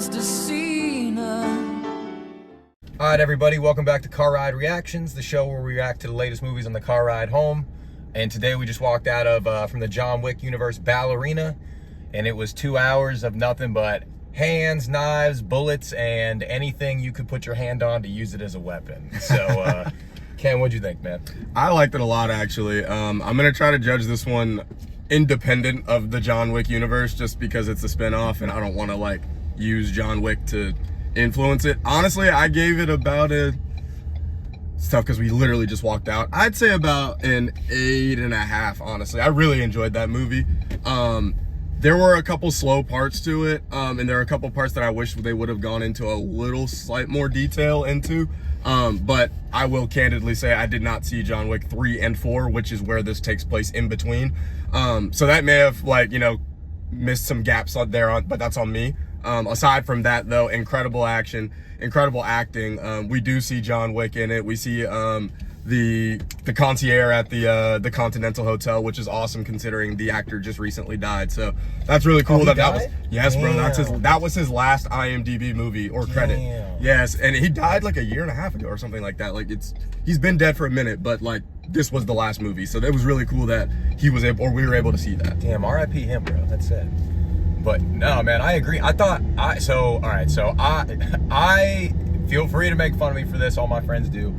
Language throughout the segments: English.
just a scene. All right, everybody, welcome back to Car Ride Reactions, the show where we react to the latest movies on the car ride home. And today we just walked out of from the John Wick universe, Ballerina, and it was 2 hours of nothing but hands, knives, bullets, and anything you could put your hand on to use it as a weapon. So, Ken, what'd you think, man? I liked it a lot, actually. I'm gonna try to judge this one independent of the John Wick universe, just because it's a spinoff, and I don't want to like use John Wick to influence it. Honestly, I gave it about it's tough because we literally just walked out. I'd say about an 8.5, honestly. I really enjoyed that movie. There were a couple slow parts to it, and there are a couple parts that I wish they would have gone into a little slight more detail into. But I will candidly say I did not see John Wick 3 and 4, which is where this takes place in between. So that may have, like, you know, missed some gaps out there, but that's on me. Aside from that, though, incredible action, incredible acting. We do see John Wick in it. We see the concierge at the Continental Hotel, which is awesome considering the actor just recently died. So that's really cool. That was, yes, bro. That was his last IMDb movie or credit. Damn. Yes, and he died like 1.5 years ago or something like that. Like he's been dead for a minute, but like this was the last movie. So it was really cool that he was able, or we were able to see that. Damn, R.I.P. him, bro. That's it. But no, man, I agree. I feel free to make fun of me for this. All my friends do.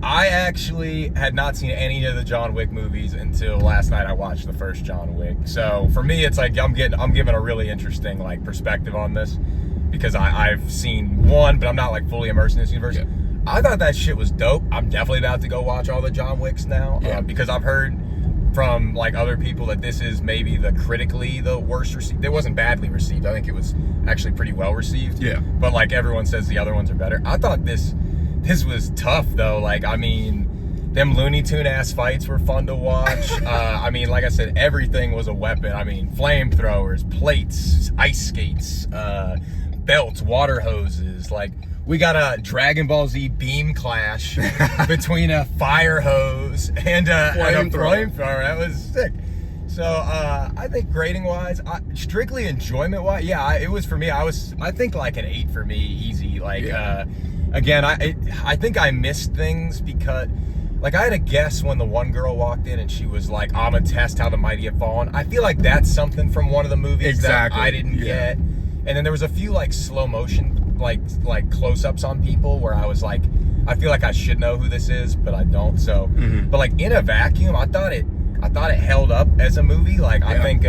I actually had not seen any of the John Wick movies until last night. I watched the first John Wick. So for me, it's like I'm giving a really interesting like perspective on this because I've seen one, but I'm not like fully immersed in this universe. Yeah. I thought that shit was dope. I'm definitely about to go watch all the John Wicks now because I've heard from like other people that this is maybe critically the worst received. It wasn't badly received. I think it was actually pretty well received. Yeah. But like everyone says the other ones are better. I thought this was tough though. Like, I mean, them Looney Tune ass fights were fun to watch. I mean, like I said, everything was a weapon. I mean, flamethrowers, plates, ice skates, belts, water hoses. Like, we got a Dragon Ball Z beam clash between a fire hose and a flamethrower. That was sick. So I think grading wise, strictly enjoyment wise, yeah, it was for me. I think like an 8 for me, easy. Like again, I think I missed things because like I had a guess when the one girl walked in and she was like, "I'm gonna test how the mighty have fallen." I feel like that's something from one of the movies that I didn't get. And then there was a few like slow motion like close-ups on people where I was like, I feel like I should know who this is, but I don't. So, but like in a vacuum, I thought it held up as a movie. Like I think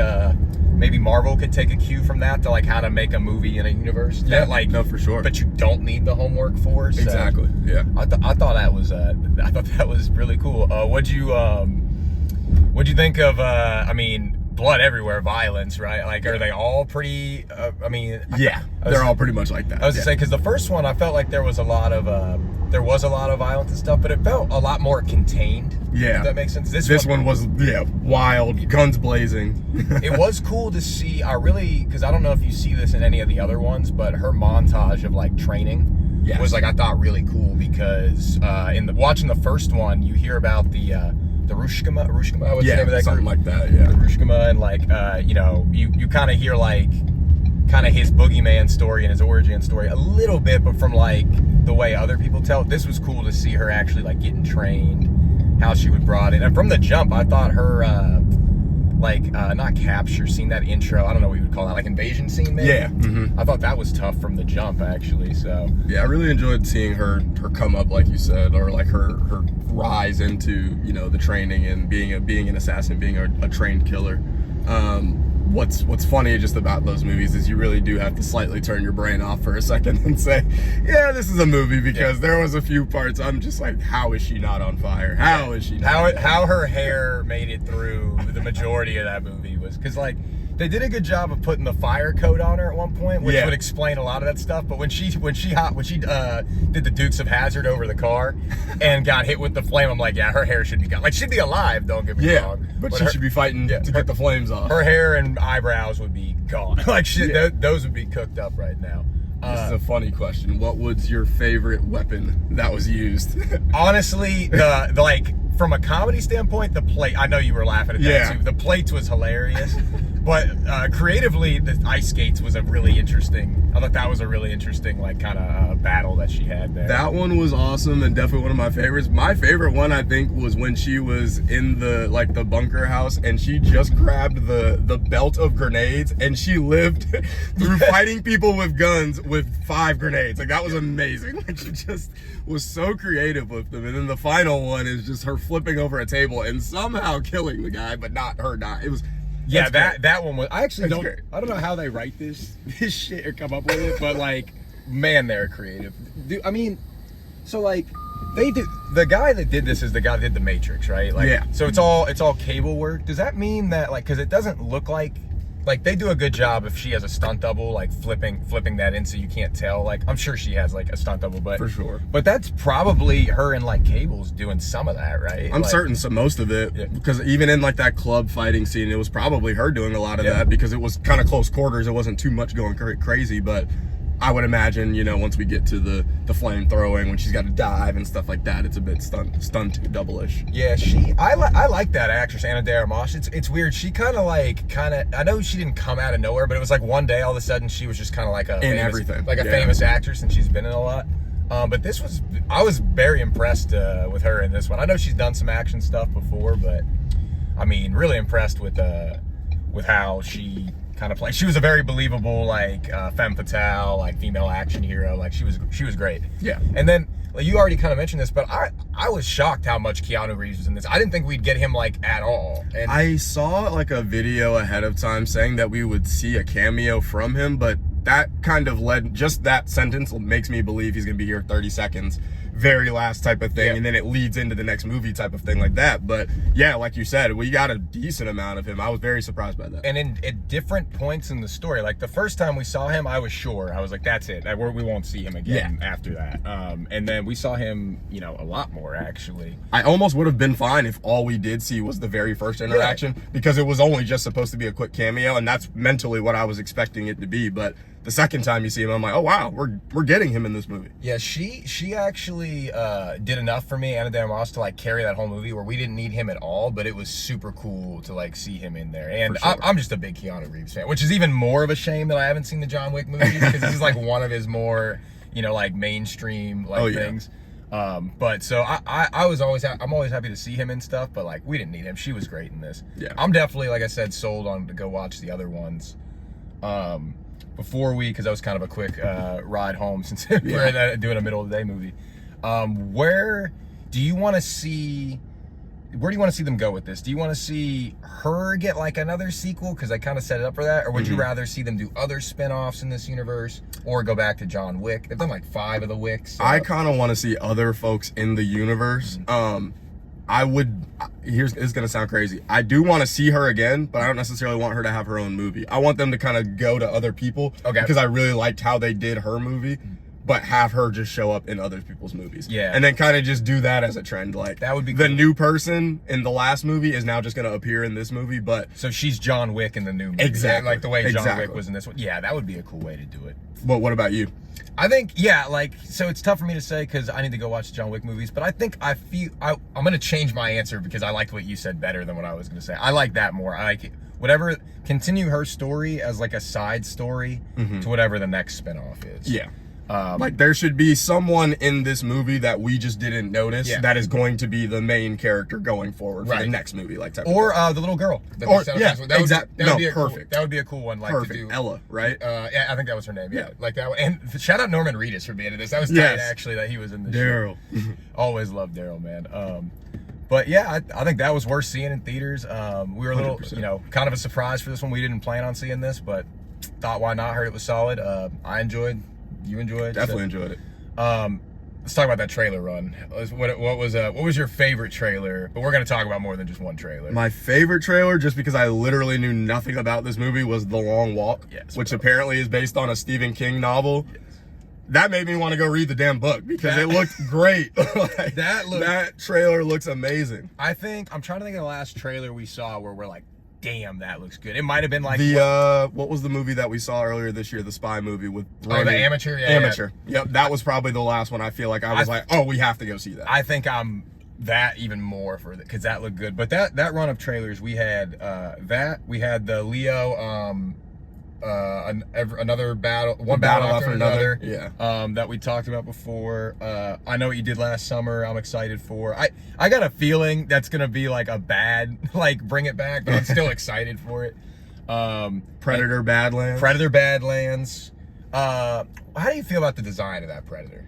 maybe Marvel could take a cue from that to like how to make a movie in a universe. Yeah, that, like, no, for sure. But you don't need the homework for. So exactly. Yeah. I thought that was really cool. What'd you think of? I mean, blood everywhere, violence, right? Like, are they all pretty? I mean, yeah, they're all pretty much like that. I was gonna say because the first one, I felt like there was a lot of violence and stuff, but it felt a lot more contained. Yeah, if that makes sense. This one was wild, guns blazing. It was cool to see. Because I don't know if you see this in any of the other ones, but her montage of like training was like I thought really cool because watching the first one, you hear about the Rushkama, what's the name of that something group? Like that, yeah. The Rushkama, and like, you know, you kind of hear like, kind of his boogeyman story and his origin story a little bit, but from like the way other people tell it, this was cool to see her actually like getting trained, how she was brought in. And from the jump, I thought her, not capture scene, that intro, I don't know what you would call that, like invasion scene maybe? Yeah. I thought that was tough from the jump actually, so. Yeah, I really enjoyed seeing her come up, like you said, or like her rise into, you know, the training and being an assassin, being a trained killer. What's funny just about those movies is you really do have to slightly turn your brain off for a second and say, yeah, this is a movie, because there was a few parts I'm just like, how is she not on fire? How is she not? How her hair made it through the majority of that movie was because like they did a good job of putting the fire coat on her at one point, which would explain a lot of that stuff. But when she did the Dukes of Hazzard over the car and got hit with the flame, I'm like, yeah, her hair should be gone. Like, she'd be alive, don't get me wrong. But she should be fighting to get the flames off. Her hair and eyebrows would be gone. Like, those would be cooked up right now. This is a funny question. What was your favorite weapon that was used? Honestly, like from a comedy standpoint, the plate. I know you were laughing at that too. The plates was hilarious. But creatively, the ice skates was a really interesting. I thought that was a really interesting, like, kind of battle that she had there. That one was awesome and definitely one of my favorites. My favorite one, I think, was when she was in the bunker house and she just grabbed the belt of grenades and she lived through fighting people with guns with 5 grenades. Like, that was amazing. Like, she just was so creative with them. And then the final one is just her flipping over a table and somehow killing the guy, but not her dying. It was. Yeah, that one was. I actually don't. I don't know how they write this shit or come up with it, but like, man, they're creative. I mean, so like, they do. The guy that did this is the guy that did The Matrix, right? Like, yeah. So it's all cable work. Does that mean that, like, because it doesn't look like they do a good job if she has a stunt double, like flipping that in so you can't tell. Like, I'm sure she has like a stunt double, but for sure. But that's probably her in like cables doing some of that, right? I'm like, certain so most of it, because even in like that club fighting scene, it was probably her doing a lot of that because it was kind of close quarters. It wasn't too much going crazy, but I would imagine, you know, once we get to the flame throwing, when she's got to dive and stuff like that, it's a bit stunt double-ish. Yeah, I like that actress, Anna de Armas. It's weird. She kind of, I know she didn't come out of nowhere, but it was like one day all of a sudden she was just kind of like a famous actress, and she's been in a lot. But I was very impressed with her in this one. I know she's done some action stuff before, but I mean, really impressed with how she kind of play. She was a very believable, like, femme fatale, like, female action hero. Like, she was great. Yeah. And then, like, you already kind of mentioned this, but I was shocked how much Keanu Reeves was in this. I didn't think we'd get him, like, at all. And I saw, like, a video ahead of time saying that we would see a cameo from him, but that kind of just that sentence makes me believe he's going to be here 30 seconds. Very last type of thing, and then it leads into the next movie type of thing like that. But yeah, like you said, we got a decent amount of him. I was very surprised by that. And at different points in the story, like the first time we saw him, I was sure. I was like, that's it. We won't see him again after that. And then we saw him, you know, a lot more, actually. I almost would have been fine if all we did see was the very first interaction, because it was only just supposed to be a quick cameo, and that's mentally what I was expecting it to be. But the second time you see him, I'm like, oh wow, we're getting him in this movie. Yeah, she actually did enough for me, Anna de Armas, to like carry that whole movie, where we didn't need him at all, but it was super cool to like see him in there. And sure. I'm just a big Keanu Reeves fan, which is even more of a shame that I haven't seen the John Wick movies, because this is like one of his more, you know, like mainstream things. But so I'm always happy to see him in stuff, but like we didn't need him. She was great in this. Yeah, I'm definitely, like I said, sold on to go watch the other ones. Because that was kind of a quick ride home since we're doing a middle of the day movie. Where do you want to see them go with this? Do you want to see her get like another sequel, because I kind of set it up for that, or would you rather see them do other spin-offs in this universe, or go back to John Wick? They've done like 5 of the Wicks. So. I kind of want to see other folks in the universe. It's gonna sound crazy. I do want to see her again, but I don't necessarily want her to have her own movie. I want them to kind of go to other people, because I really liked how they did her movie, but have her just show up in other people's movies. Yeah. And then kind of just do that as a trend. Like, that would be the cool. new person in the last movie is now just gonna appear in this movie, but so she's John Wick in the new movie. Exactly. Like the way John Wick was in this one. Yeah, that would be a cool way to do it. But what about you? I think, so it's tough for me to say because I need to go watch the John Wick movies, but I think I'm going to change my answer because I liked what you said better than what I was going to say. I like that more. I like it. Whatever, continue her story as like a side story to whatever the next spinoff is. Yeah. Like, there should be someone in this movie that we just didn't notice that is going to be the main character going forward for the next movie, like or the little girl. That would be a cool one. Like, perfect. To do Ella, right? Yeah, I think that was her name. Yeah, like that one. And shout out Norman Reedus for being in this. That was tight, actually, that he was in this. Daryl. Always loved Daryl, man. But yeah, I think that was worth seeing in theaters. We were a little, 100%. Kind of a surprise for this one. We didn't plan on seeing this, but thought why not? Heard it was solid. I enjoyed. You enjoyed? Definitely enjoyed it. Let's talk about that trailer run. What was your favorite trailer? But we're gonna talk about more than just one trailer. My favorite trailer, just because I literally knew nothing about this movie, was The Long Walk, which apparently is based on a Stephen King novel. Yes. That made me want to go read the damn book because it looked great. Like, that trailer looks amazing. I'm trying to think of the last trailer we saw where we're like, damn, that looks good. It might have been like what was the movie that we saw earlier this year? The spy movie with The Amateur. Amateur. Yep, that was probably the last one. I feel like I was like, oh, we have to go see that. I think I'm that even more for because that looked good. But that run of trailers, we had we had the Leo another battle, one battle after another. Yeah. That we talked about before. I Know What You Did Last Summer. I'm excited for. I got a feeling that's gonna be like a bad like bring it back, but I'm still excited for it. Predator Badlands. Predator Badlands. How do you feel about the design of that Predator?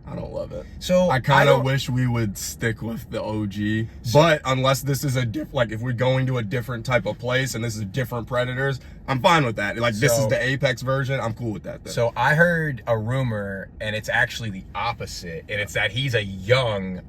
I don't love it. So I kind of wish we would stick with the OG. But unless this is like if we're going to a different type of place and this is different Predators, I'm fine with that. Like this is the Apex version, I'm cool with that. Then. So I heard a rumor, and it's actually the opposite, and it's that he's a young.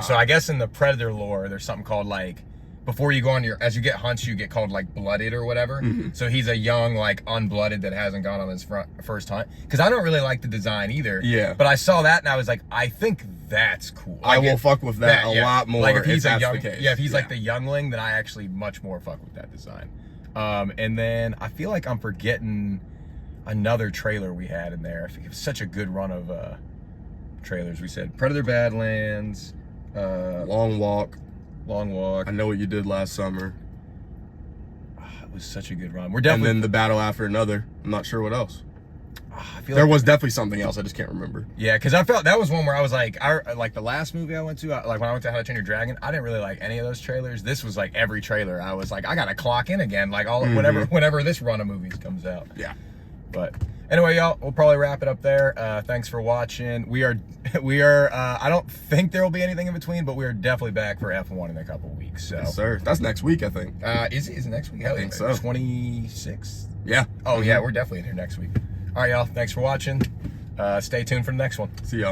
So I guess in the Predator lore, there's something called like. Before you go on as you get hunts, you get called like blooded or whatever. Mm-hmm. So he's a young, like unblooded that hasn't gone on his first hunt. Because I don't really like the design either. Yeah. But I saw that and I was like, I think that's cool. I will fuck with that a lot more. Like if he's that's a young, the case. if he's like the youngling, then I actually much more fuck with that design. And then I feel like I'm forgetting another trailer we had in there. I think it was such a good run of trailers. We said Predator Badlands, Long Walk. I Know What You Did Last Summer. It was such a good run. We're definitely. And then the battle after another. I'm not sure what else. I feel there like, was definitely something else. I just can't remember. Yeah, because I felt that was one where I was like, like the last movie I went to, like when I went to How to Train Your Dragon, I didn't really like any of those trailers. This was like every trailer. I was like, I gotta clock in again, like whenever this run of movies comes out. Yeah. But anyway, y'all, we'll probably wrap it up there. Thanks for watching. We are. I don't think there will be anything in between, but we are definitely back for F1 in a couple weeks. So. Yes, sir. That's next week, I think. Is it next week? I think so. 26th. Yeah. Oh yeah, we're definitely in here next week. All right, y'all. Thanks for watching. Stay tuned for the next one. See y'all.